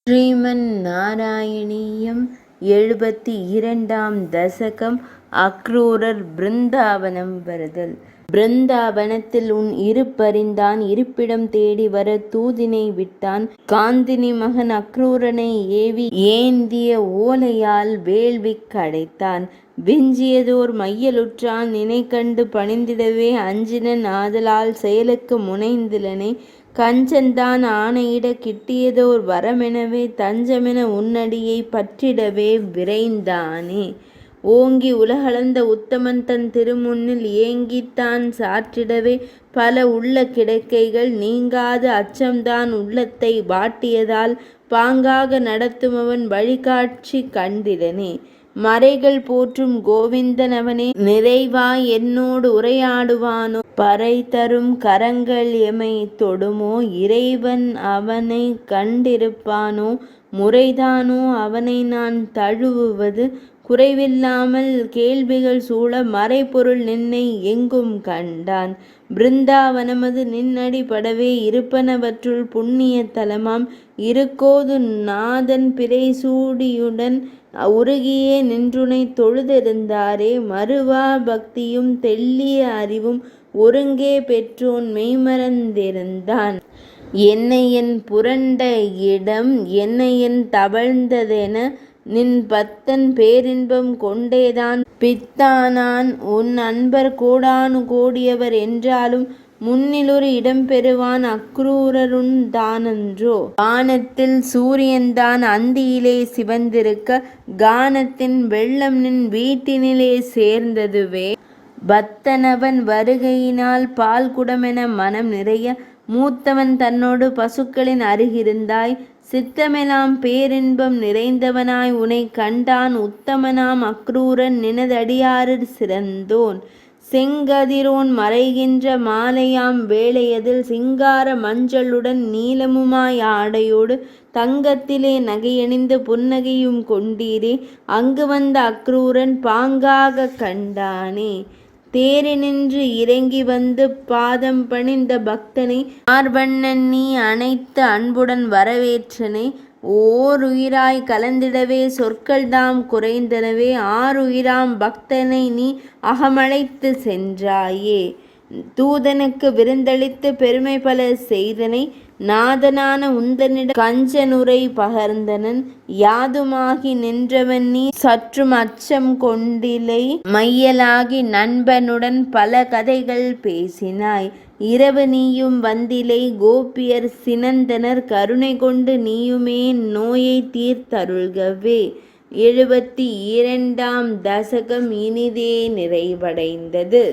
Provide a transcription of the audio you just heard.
ஸ்ரீமன் நாராயணீயம் 72ஆம் தசகம். அக்ரூரர் பிருந்தாவனம் வருதல். பிருந்தாவனத்தில் உன் இருப்பறிந்தான் இருப்பிடம் தேடி வர தூதினை விட்டான். காந்தினி மகன் அக்ரூரனை ஏவி ஏந்திய ஓலையால் வேள்விக் அடைத்தான். விஞ்சியதோர் மையலுற்றான் நினைக்கண்டு பணிந்திடவே அஞ்சினன் ஆதலால் செயலுக்கு முனைந்திலனே. கஞ்சன்தான் ஆணையிட கிட்டியதோர் வரமெனவே தஞ்சமென உன்னடியை பற்றிடவே விரைந்தானே. ஓங்கி உலகளந்த உத்தமன் தன் திருமுன்னில் ஏங்கித்தான் சாற்றிடவே பல உள்ள கிடக்கைகள் நீங்காது அச்சம்தான் உள்ளத்தை வாட்டியதால் பாங்காக நடத்துமவன் வழிகாட்சி கண்டிலனே. மறைகள் போற்றும் கோவிந்தன் அவனே நிறைவாய் என்னோடு உரையாடுவானோ. பறை தரும் கரங்கள் எமை தொடுமோ இறைவன் அவனை கண்டிருப்பானோ. முறைதானோ அவனை நான் தழுவுவது குறைவில்லாமல் கேள்விகள் சூழ மறைபொருள் நின்னை எங்கும் கண்டான். பிருந்தாவனமது நின்னடி படவே இருப்பனவற்றுள் புண்ணிய தலமாம். இருக்கோது நாதன் பிறை சூடியுடன் உருகியே நின்றுனை தொழுதிருந்தாரே. மறுவா பக்தியும் தெள்ளிய அறிவும் ஒருங்கே பெற்றோன் மெய்மறந்திருந்தான். என்னையன் புரண்ட இடம் என்னையன் தவழ்ந்ததென நின் பத்தன் பேரின்பம் கொண்டேதான் பித்தானான். உன் அன்பர் கோடானு கோடியவர் என்றாலும் முன்னிலொரு இடம் பெறுவான் அக்ரூரருன் தானன்றோ. வானத்தில் சூரியன்தான் அந்தியிலே சிவந்திருக்க கானத்தின் வெள்ளம் நின் வீட்டினிலே சேர்ந்ததுவே. பக்தனவன் வருகையினால் பால் குடமென மனம் நிறைய மூத்தவன் தன்னோடு பசுக்களின் அருகிருந்தாய். சித்தமெலாம் பேரின்பம் நிறைந்தவனாய் உனை கண்டான் உத்தமனாம் அக்ரூரன் நினதடியாரிற் சிறந்தோன். செங்கதிரோன் மறைகின்ற மாலையாம் வேளையதில் சிங்கார மஞ்சளுடன் நீலமுமாய் ஆடையோடு தங்கத்திலே நகையணிந்த புன்னகையும் கொண்டீரே. அங்கு வந்த அக்ரூரன் பாங்காக கண்டானே. தேரினின்று இறங்கி வந்து பாதம் பணிந்த பக்தனை ஆர்வண்ணன் நீ அணைத்து அன்புடன் வரவேற்றனை. ஓருயிராய் கலந்திடவே சொற்கள்தாம் குறைந்தனவே ஆருயிராம் பக்தனை நீ அகமழைத்து சென்றாயே. தூதனுக்கு விருந்தளித்து பெருமை பல செய்தனை நாதனான உந்தனிட கஞ்சனுரை பகர்ந்தனன். யாதுமாகி நின்றவன் நீ சற்றும் அச்சம் கொண்டிலை. மையலாகி நண்பனுடன் பல கதைகள் பேசினாய். இரவு நீயும் வந்திலை கோபியர் சினந்தனர் கருணை கொண்டு நீயுமே நோயை தீர்த்தருள்கவே. 72ஆம் தசகம் இனிதே நிறைவடைந்தது.